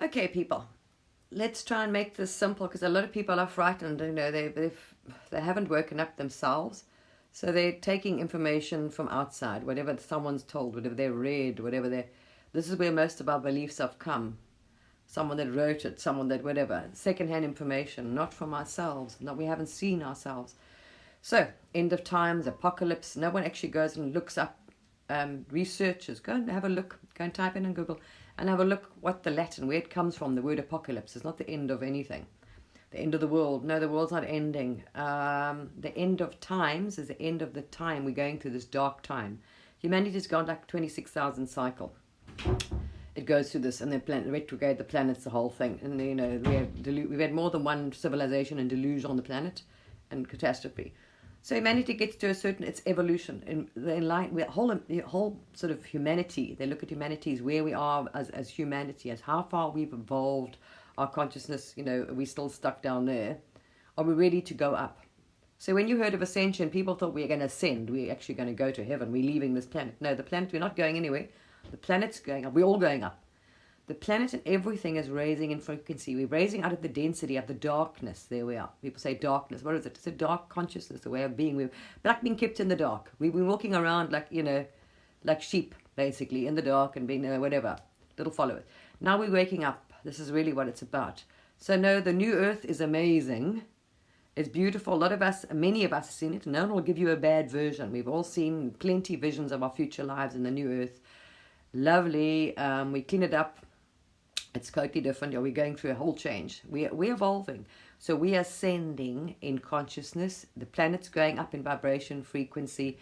Okay, people, let's try and make this simple because a lot of people are frightened. You know, they haven't woken up themselves, so they're taking information from outside, whatever someone's told, whatever they read, whatever they. This is where most of our beliefs have come. Someone that wrote it, someone that whatever, secondhand information, not from ourselves. No, we haven't seen ourselves. So, end of times, apocalypse. No one actually goes and looks up. Researchers, go and have a look. Go and type in Google and have a look what the Latin, where it comes from. The word apocalypse is not the end of anything. The end of the world. No, the world's not ending. The end of times is the end of the time. We're going through this dark time. Humanity's gone like 26,000 cycle. It goes through this, and the planet, retrograde, the planets, the whole thing. And you know, we've had more than one civilization and deluge on the planet, and catastrophe. So humanity gets to a certain, it's evolution. In the whole sort of humanity, they look at humanity as where we are as humanity, as how far we've evolved our consciousness. You know, are we still stuck down there? Are we ready to go up? So when you heard of Ascension, people thought we were going to ascend. We're actually going to go to heaven. We're leaving this planet. No, the planet, we're not going anywhere. The planet's going up. We're all going up. The planet and everything is raising in frequency. We're raising out of the density of the darkness. There we are. People say darkness. What is it? It's a dark consciousness, a way of being. We're like being kept in the dark. We've been walking around like, you know, like sheep, basically, in the dark and being, whatever, little followers. Now we're waking up. This is really what it's about. So no, the new earth is amazing. It's beautiful. A lot of us, many of us have seen it. No one will give you a bad version. We've all seen plenty of visions of our future lives in the new earth. Lovely. We clean it up. It's totally different. We're going through a whole change. We're evolving. So we are ascending in consciousness. The planet's going up in vibration, frequency,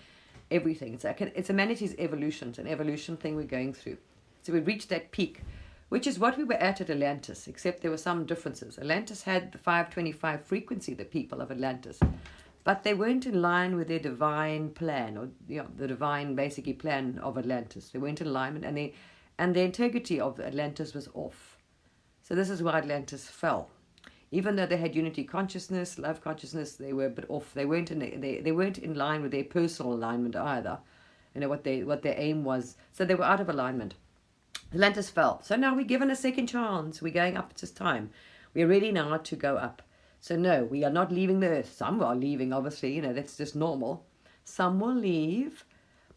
everything. It's humanity's evolution. It's an evolution thing we're going through. So we reached that peak, which is what we were at Atlantis, except there were some differences. Atlantis had the 525 frequency, the people of Atlantis. But they weren't in line with their divine plan, or the divine basically plan of Atlantis. They weren't in alignment, and the integrity of Atlantis was off. So this is why Atlantis fell. Even though they had unity consciousness, love consciousness, they were a bit off. They weren't in line with their personal alignment either. You know what their aim was. So they were out of alignment. Atlantis fell. So now we're given a second chance. We're going up. It's just time. We're ready now to go up. So no, we are not leaving the Earth. Some are leaving, obviously. You know, that's just normal. Some will leave.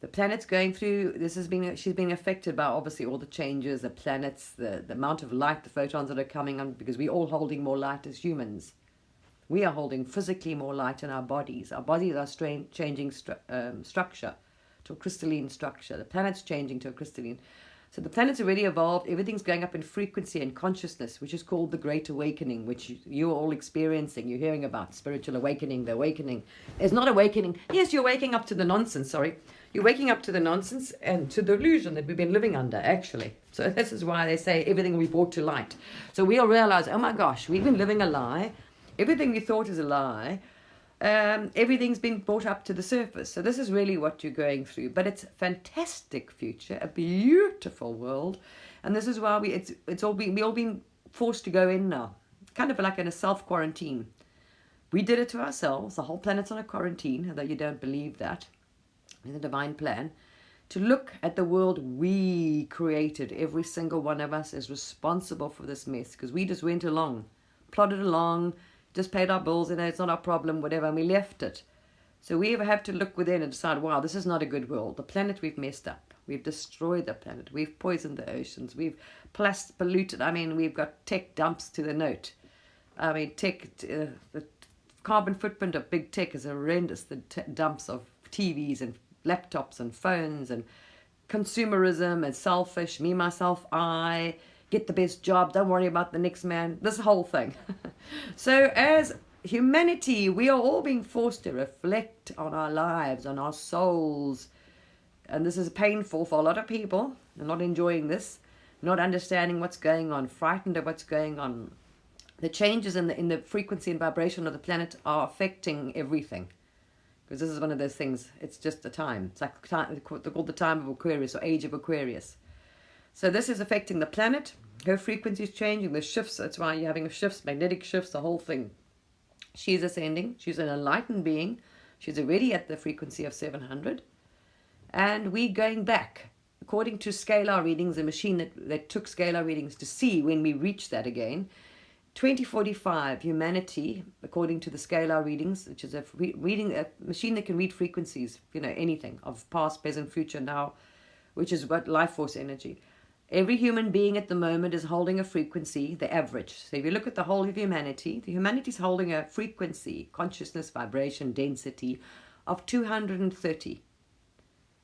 The planet's going through, she's being affected by obviously all the changes, the planets, the amount of light, the photons that are coming on, because we're all holding more light as humans. We are holding physically more light in our bodies. Our bodies are changing structure to a crystalline structure. The planet's changing to a crystalline. So the planet's already evolved. Everything's going up in frequency and consciousness, which is called the Great Awakening, which you're all experiencing. You're hearing about spiritual awakening, the awakening. There's not awakening. Yes, you're waking up to the nonsense, sorry. You're waking up to the nonsense and to the illusion that we've been living under, actually. So this is why they say everything will be brought to light. So we'll realize, oh my gosh, we've been living a lie. Everything we thought is a lie. Everything's been brought up to the surface. So this is really what you're going through. But it's a fantastic future, a beautiful world. And this is why we all been forced to go in now. Kind of like in a self-quarantine. We did it to ourselves. The whole planet's on a quarantine, although you don't believe that. In the divine plan, to look at the world we created. Every single one of us is responsible for this mess, because we just went along, plodded along, just paid our bills, it's not our problem, whatever, and we left it. So we have to look within and decide, wow, this is not a good world. The planet we've messed up. We've destroyed the planet. We've poisoned the oceans. We've polluted. I mean, we've got tech dumps to the note. I mean, the carbon footprint of big tech is horrendous. The dumps of TVs and laptops and phones and consumerism and selfish, me, myself, I, get the best job, don't worry about the next man, this whole thing. So as humanity, we are all being forced to reflect on our lives, on our souls. And this is painful for a lot of people. They're not enjoying this, not understanding what's going on, frightened of what's going on. The changes in the frequency and vibration of the planet are affecting everything. Because this is one of those things, it's just a time. It's like they're called the time of Aquarius or age of Aquarius. So this is affecting the planet. Her frequency is changing. The shifts, that's why you're having shifts, magnetic shifts, the whole thing. She's ascending. She's an enlightened being. She's already at the frequency of 700. And we're going back. according to scalar readings, a machine that took scalar readings to see when we reach that again, 2045, humanity, according to the scalar readings, which is a machine that can read frequencies, anything of past, present, future, now, which is what life force energy. Every human being at the moment is holding a frequency, the average. So if you look at the whole of humanity, the humanity is holding a frequency, consciousness, vibration, density of 230.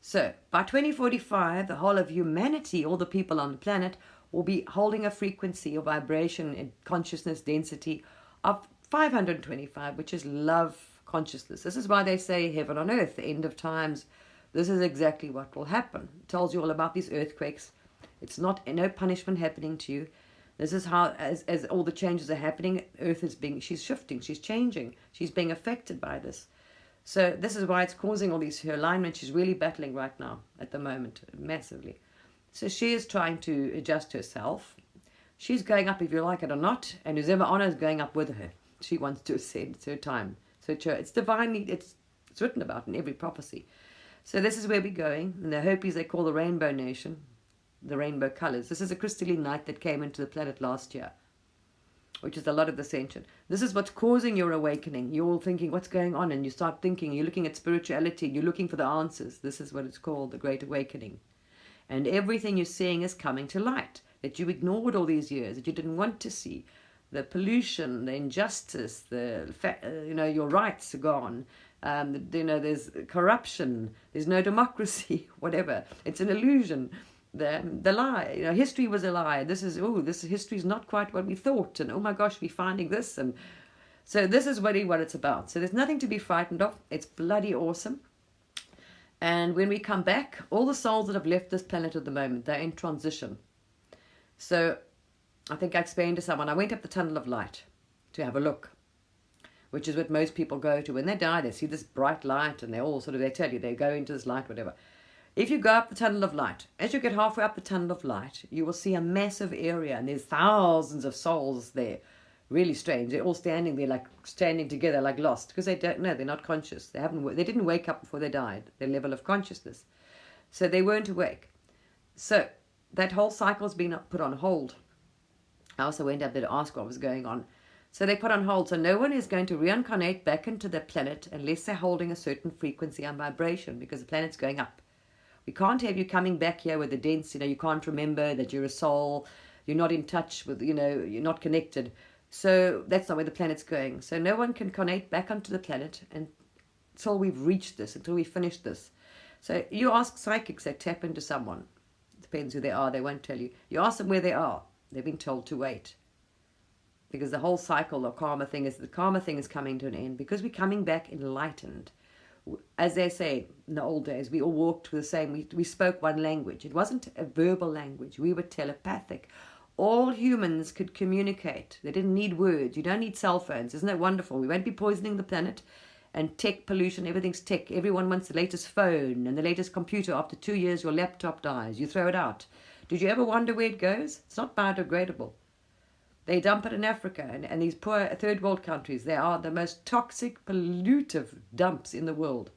So by 2045, the whole of humanity, all the people on the planet, will be holding a frequency or vibration and consciousness density of 525, which is love consciousness. This is why they say heaven on earth, the end of times. This is exactly what will happen. It tells you all about these earthquakes. It's not no punishment happening to you. This is how, as all the changes are happening, earth is she's shifting, she's changing, she's being affected by this. So this is why it's causing all these, her alignment. She's really battling right now at the moment, massively. So she is trying to adjust herself. She's going up, if you like it or not, and who's ever on her is going up with her. She wants to ascend. It's her time. So it's divinely, it's written about in every prophecy. So this is where we're going. And the Hopis they call the Rainbow Nation, the rainbow colors. This is a crystalline light that came into the planet last year, which is a lot of the Ascension. This is what's causing your awakening. You're all thinking, what's going on? And you start thinking, you're looking at spirituality, you're looking for the answers. This is what it's called, the Great Awakening. And everything you're seeing is coming to light, that you ignored all these years, that you didn't want to see. The pollution, the injustice, your rights are gone. There's corruption, there's no democracy, whatever. It's an illusion. The lie, history was a lie. This history is not quite what we thought. And oh my gosh, we're finding this. And so this is really what it's about. So there's nothing to be frightened of. It's bloody awesome. And when we come back, all the souls that have left this planet at the moment, they're in transition. So I think I explained to someone, I went up the tunnel of light to have a look, which is what most people go to. When they die, they see this bright light and they tell you they go into this light, whatever. If you go up the tunnel of light, as you get halfway up the tunnel of light, you will see a massive area and there's thousands of souls there. Really strange. They're all standing there, like standing together, like lost, because they don't know. They're not conscious. They didn't wake up before they died. Their level of consciousness, so they weren't awake. So that whole cycle's been put on hold. I also went up there to ask what was going on. So they put on hold. So no one is going to reincarnate back into the planet unless they're holding a certain frequency and vibration, because the planet's going up. We can't have you coming back here with the dense. You can't remember that you're a soul. You're not in touch with. You're not connected. So that's not where the planet's going. So no one can connect back onto the planet until we've reached this, until we finish this. So you ask psychics that tap into someone. It depends who they are. They won't tell you. You ask them where they are. They've been told to wait. Because the whole cycle of the karma thing is coming to an end. Because we're coming back enlightened. As they say in the old days, we all walked the same. We spoke one language. It wasn't a verbal language. We were telepathic. All humans could communicate. They didn't need words. You don't need cell phones. Isn't that wonderful? We won't be poisoning the planet. And tech pollution, everything's tech. Everyone wants the latest phone and the latest computer. After 2 years, your laptop dies. You throw it out. Did you ever wonder where it goes? It's not biodegradable. They dump it in Africa. And these poor third world countries, they are the most toxic, pollutive dumps in the world.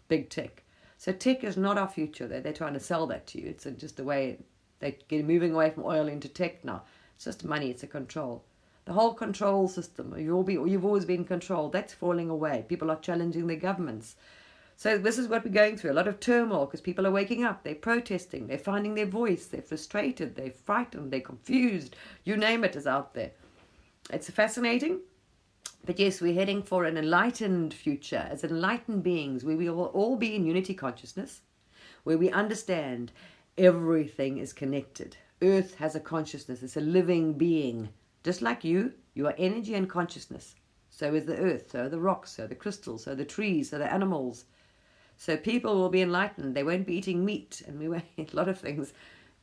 Big tech. So tech is not our future. They're trying to sell that to you. It's just a way... They're moving away from oil into tech now. It's just money. It's a control. The whole control system, you've always been controlled. That's falling away. People are challenging their governments. So this is what we're going through. A lot of turmoil because people are waking up. They're protesting. They're finding their voice. They're frustrated. They're frightened. They're confused. You name it is out there. It's fascinating. But yes, we're heading for an enlightened future as enlightened beings where we will all be in unity consciousness, where we understand everything is connected. Earth has a consciousness. It's a living being. Just like you are energy and consciousness. So is the earth, so are the rocks, so are the crystals, so are the trees, so are the animals. So people will be enlightened. They won't be eating meat and we won't eat a lot of things.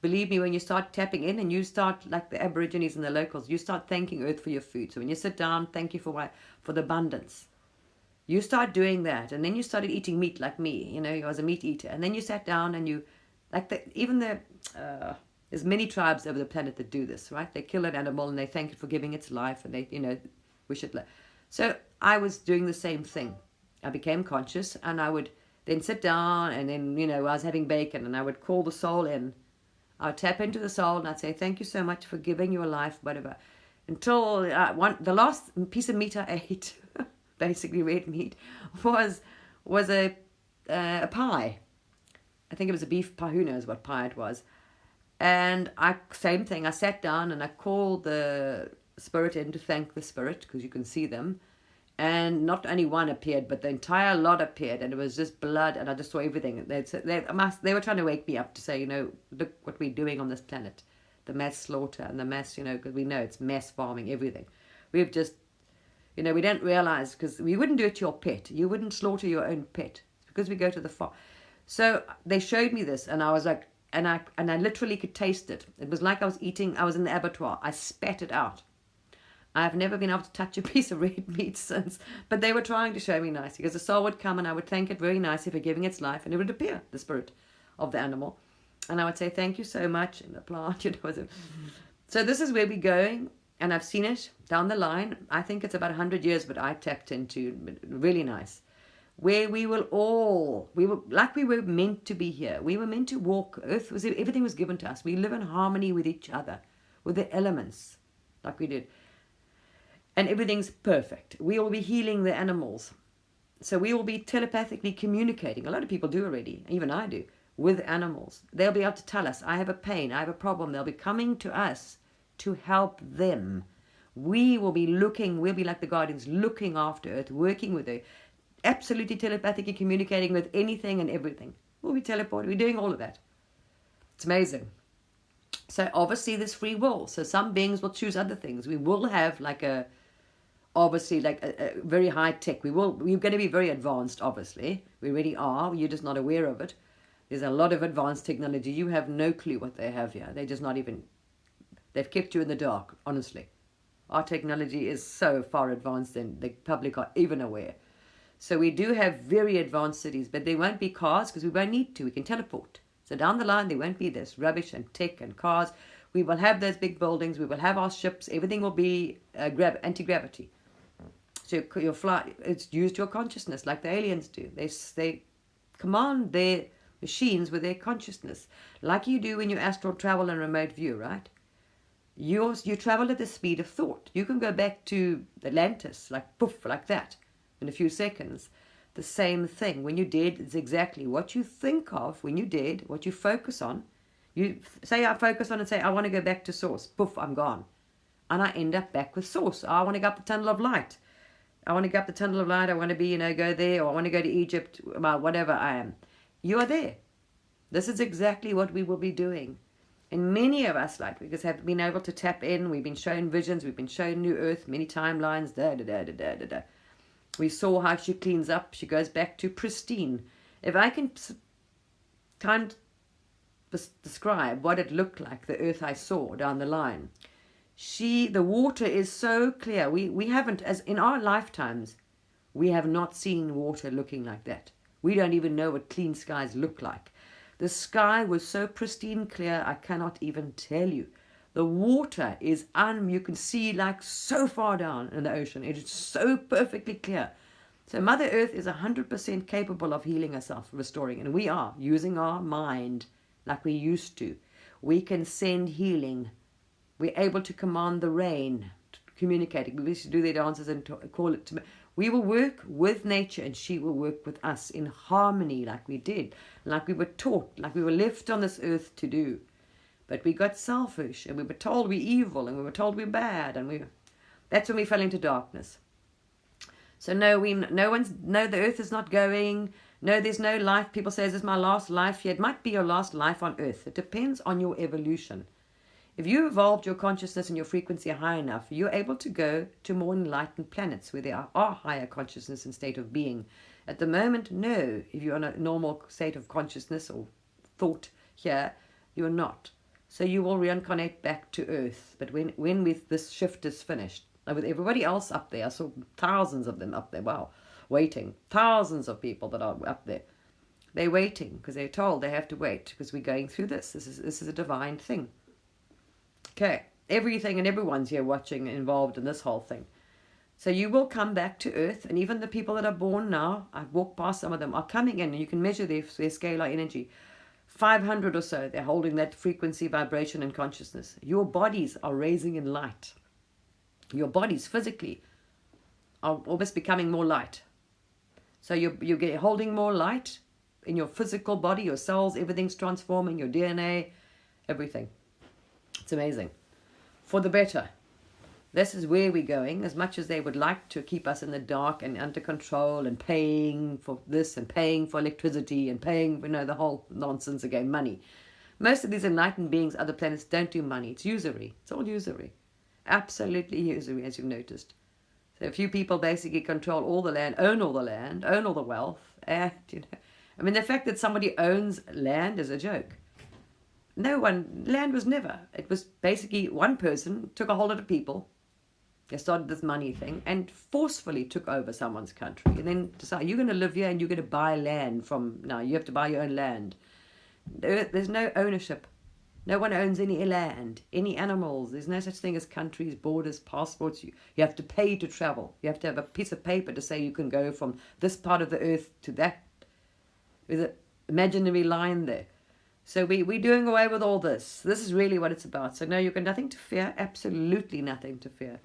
Believe me, when you start tapping in and you start, like the Aborigines and the locals, you start thanking earth for your food. So when you sit down, thank you for the abundance. You start doing that, and then you started eating meat like me. I was a meat eater. And then you sat down and you... there's many tribes over the planet that do this, right? They kill an animal and they thank it for giving its life and they, wish it. So I was doing the same thing. I became conscious and I would then sit down, and then, I was having bacon, and I would call the soul in. I would tap into the soul, and I'd say, thank you so much for giving your life, whatever. Until the last piece of meat I ate, basically red meat, was a pie. I think it was a beef pie. Who knows what pie it was? And same thing. I sat down and I called the spirit in to thank the spirit, because you can see them. And not only one appeared, but the entire lot appeared, and it was just blood, and I just saw everything. They were trying to wake me up to say, look what we're doing on this planet. The mass slaughter and the mass, because we know it's mass farming, everything. We've just, we don't realize, because we wouldn't do it to your pet. You wouldn't slaughter your own pet. It's because we go to the farm. So they showed me this, and I was like, and I literally could taste it. It was like I was in the abattoir. I spat it out. I've never been able to touch a piece of red meat since, but they were trying to show me nicely, because the soul would come and I would thank it very nicely for giving its life, and it would appear, the spirit of the animal. And I would say, thank you so much, and the plant, So this is where we're going, and I've seen it down the line. I think it's about 100 years, but I tapped into, really nice, where we were like we were meant to be here. We were meant to walk. Everything was given to us. We live in harmony with each other, with the elements, like we did. And everything's perfect. We will be healing the animals. So we will be telepathically communicating. A lot of people do already, even I do, with animals. They'll be able to tell us, I have a pain, I have a problem. They'll be coming to us to help them. We'll be like the guardians, looking after Earth, working with her, absolutely telepathically communicating with anything and everything. We'll be teleporting. We're doing all of that. It's amazing. So obviously there's free will. So some beings will choose other things. We will have a very high tech. We're going to be very advanced, obviously. We already are. You're just not aware of it. There's a lot of advanced technology. You have no clue what they have here. They're just not even, they've kept you in the dark, honestly. Our technology is so far advanced than the public are even aware. So we do have very advanced cities, but they won't be cars, because we won't need to. We can teleport. So down the line, there won't be this rubbish and tech and cars. We will have those big buildings. We will have our ships. Everything will be anti-gravity. So your flight, it's used your consciousness like the aliens do. They command their machines with their consciousness, like you do when you astral travel in remote view, right? You travel at the speed of thought. You can go back to Atlantis, like poof, like that, in a few seconds. The same thing. When you're dead, it's exactly what you think of when you're dead, what you focus on. You say, I focus on and say, I want to go back to source. Poof, I'm gone. And I end up back with source. I want to go up the tunnel of light. I want to go up the tunnel of light. I want to be, go there, or I want to go to Egypt, whatever I am. You are there. This is exactly what we will be doing. And many of us, like, because have been able to tap in. We've been shown visions. We've been shown New Earth, many timelines, da-da-da-da-da-da-da. We saw how she cleans up. She goes back to pristine. If I can describe what it looked like, the earth I saw down the line, the water is so clear. We haven't, as in our lifetimes, we have not seen water looking like that. We don't even know what clean skies look like. The sky was so pristine clear, I cannot even tell you. The water is you can see like so far down in the ocean. It is so perfectly clear. So Mother Earth is 100% capable of healing herself, restoring. And we are using our mind like we used to. We can send healing. We're able to command the rain, communicating. We used to do their dances and call it. We will work with nature, and she will work with us in harmony like we did, like we were taught, like we were left on this earth to do. But we got selfish, and we were told we're evil, and we were told we're bad, and that's when we fell into darkness. So no, the earth is not going. No, there's no life. People say, is this my last life here? It might be your last life on earth. It depends on your evolution. If you evolved your consciousness and your frequency high enough, you're able to go to more enlightened planets where there are higher consciousness and state of being. At the moment, no. If you're in a normal state of consciousness or thought here, you're not. So you will reincarnate back to Earth. But when this shift is finished, with everybody else up there, I saw thousands of them up there, wow, waiting. Thousands of people that are up there. They're waiting because they're told they have to wait because we're going through this. This is a divine thing. Okay, everything and everyone's here watching, involved in this whole thing. So you will come back to earth, and even the people that are born now, I've walked past some of them, are coming in, and you can measure their scalar energy. 500 or so, they're holding that frequency, vibration, and consciousness. Your bodies are raising in light. Your bodies physically are almost becoming more light. So you're holding more light in your physical body, your cells, everything's transforming, your DNA, everything. It's amazing. For the better. This is where we're going, as much as they would like to keep us in the dark and under control and paying for this and paying for electricity and paying, the whole nonsense again, money. Most of these enlightened beings, other planets, don't do money. It's usury. It's all usury. Absolutely usury, as you've noticed. So a few people basically control all the land, own all the wealth. And, the fact that somebody owns land is a joke. Land was never. It was basically one person took a whole lot of people. They started this money thing and forcefully took over someone's country and then decided, you're going to live here and you're going to buy land you have to buy your own land. There's no ownership. No one owns any land, any animals. There's no such thing as countries, borders, passports. You have to pay to travel. You have to have a piece of paper to say you can go from this part of the earth to that. There's an imaginary line there. So we're doing away with all this. This is really what it's about. So no, you've got nothing to fear, absolutely nothing to fear.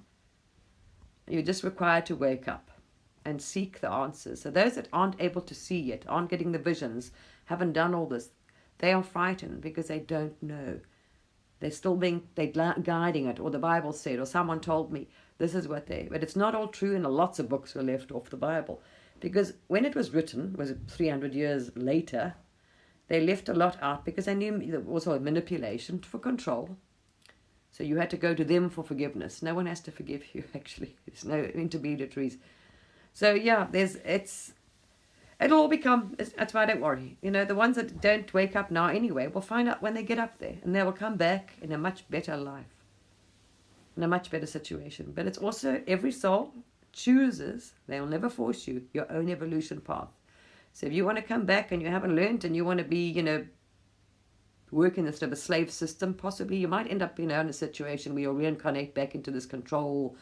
You're just required to wake up and seek the answers. So those that aren't able to see yet, aren't getting the visions, haven't done all this, they are frightened because they don't know. They're still guiding it, or the Bible said, or someone told me, this is what but it's not all true, and lots of books were left off the Bible. Because when it was written, was it 300 years later, they left a lot out because they knew there was also manipulation for control. So you had to go to them for forgiveness. No one has to forgive you, actually. There's no intermediaries. So yeah, it'll all become, that's why I don't worry. The ones that don't wake up now anyway will find out when they get up there, and they will come back in a much better life, in a much better situation. But it's also every soul chooses, they will never force you, your own evolution path. So if you want to come back and you haven't learned and you want to be, work in this sort of a slave system, possibly you might end up, in a situation where you'll reincarnate back into this control,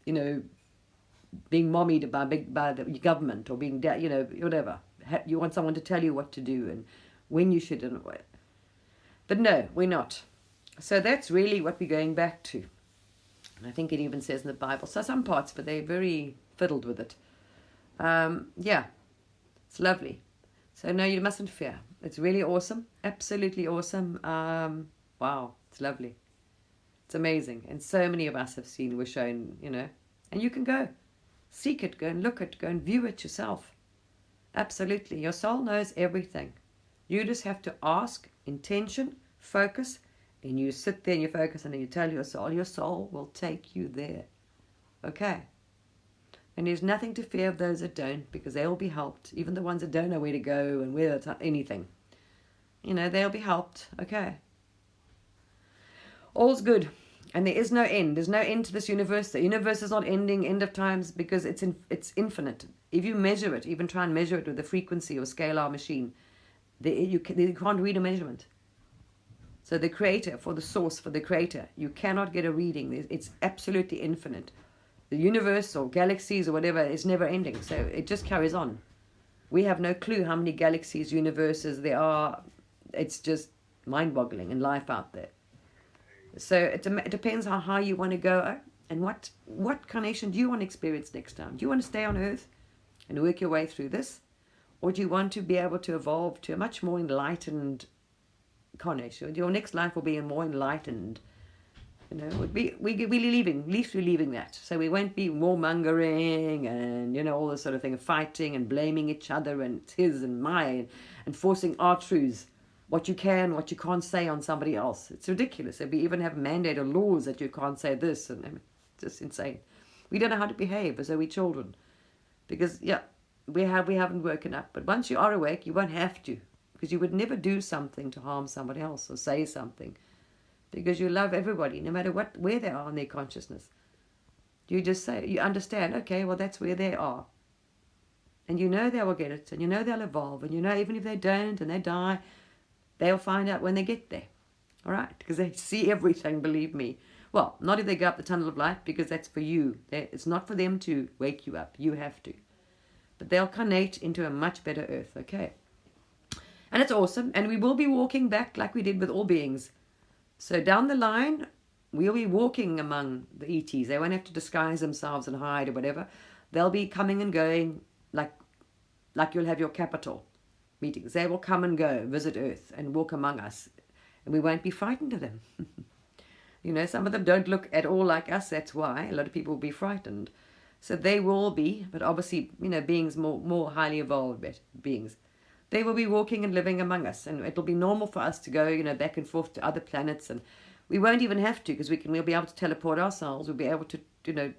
being mommied by the government, or being, whatever. You want someone to tell you what to do and when you should and what. But no, we're not. So that's really what we're going back to. And I think it even says in the Bible. So some parts, but they're very fiddled with it. Yeah, it's lovely. So no, you mustn't fear. It's really awesome. Absolutely awesome. Wow, it's lovely. It's amazing. And so many of us have seen, we're shown, and you can go. Seek it, go and look it, go and view it yourself. Absolutely. Your soul knows everything. You just have to ask, intention, focus, and you sit there and you focus, and then you tell your soul will take you there. Okay? And there's nothing to fear of those that don't, because they'll be helped. Even the ones that don't know where to go and where to anything. They'll be helped. Okay? All's good. And there is no end. There's no end to this universe. The universe is not ending, end of times, because it's infinite. If you measure it, even try and measure it with a frequency or scalar machine, you can't read a measurement. So the creator, for the source, for the creator, you cannot get a reading. It's absolutely infinite. The universe or galaxies or whatever is never ending. So it just carries on. We have no clue how many galaxies, universes there are. It's just mind-boggling in life out there. So it depends on how you want to go and what carnation do you want to experience next time. Do you want to stay on Earth and work your way through this? Or do you want to be able to evolve to a much more enlightened carnation? Your next life will be a more enlightened, we're leaving that. So we won't be warmongering and, all this sort of thing, of fighting and blaming each other and it's his and my and forcing our truths. What you can, what you can't say on somebody else. It's ridiculous. We even have mandated laws that you can't say this, and it's just insane. We don't know how to behave as though we're children, because we haven't woken up. But once you are awake, you won't have to, because you would never do something to harm somebody else or say something, because you love everybody, no matter where they are in their consciousness. You just say, you understand. Okay, well that's where they are, and they will get it, and they'll evolve, and even if they don't and they die. They'll find out when they get there. All right, because they see everything, believe me. Well, not if they go up the tunnel of light, because that's for you. It's not for them to wake you up. You have to. But they'll connect into a much better earth, okay? And it's awesome. And we will be walking back like we did with all beings. So down the line, we'll be walking among the ETs. They won't have to disguise themselves and hide or whatever. They'll be coming and going like you'll have your capital meetings. They will come and go, visit Earth, and walk among us. And we won't be frightened of them. You know, some of them don't look at all like us. That's why a lot of people will be frightened. So they will be, but obviously, you know, beings more highly evolved beings. They will be walking and living among us, and it'll be normal for us to go, you know, back and forth to other planets, and we won't even have to, because we'll be able to teleport ourselves. We'll be able to, you know,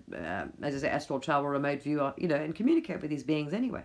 as I say, astral travel, remote view, you know, and communicate with these beings anyway.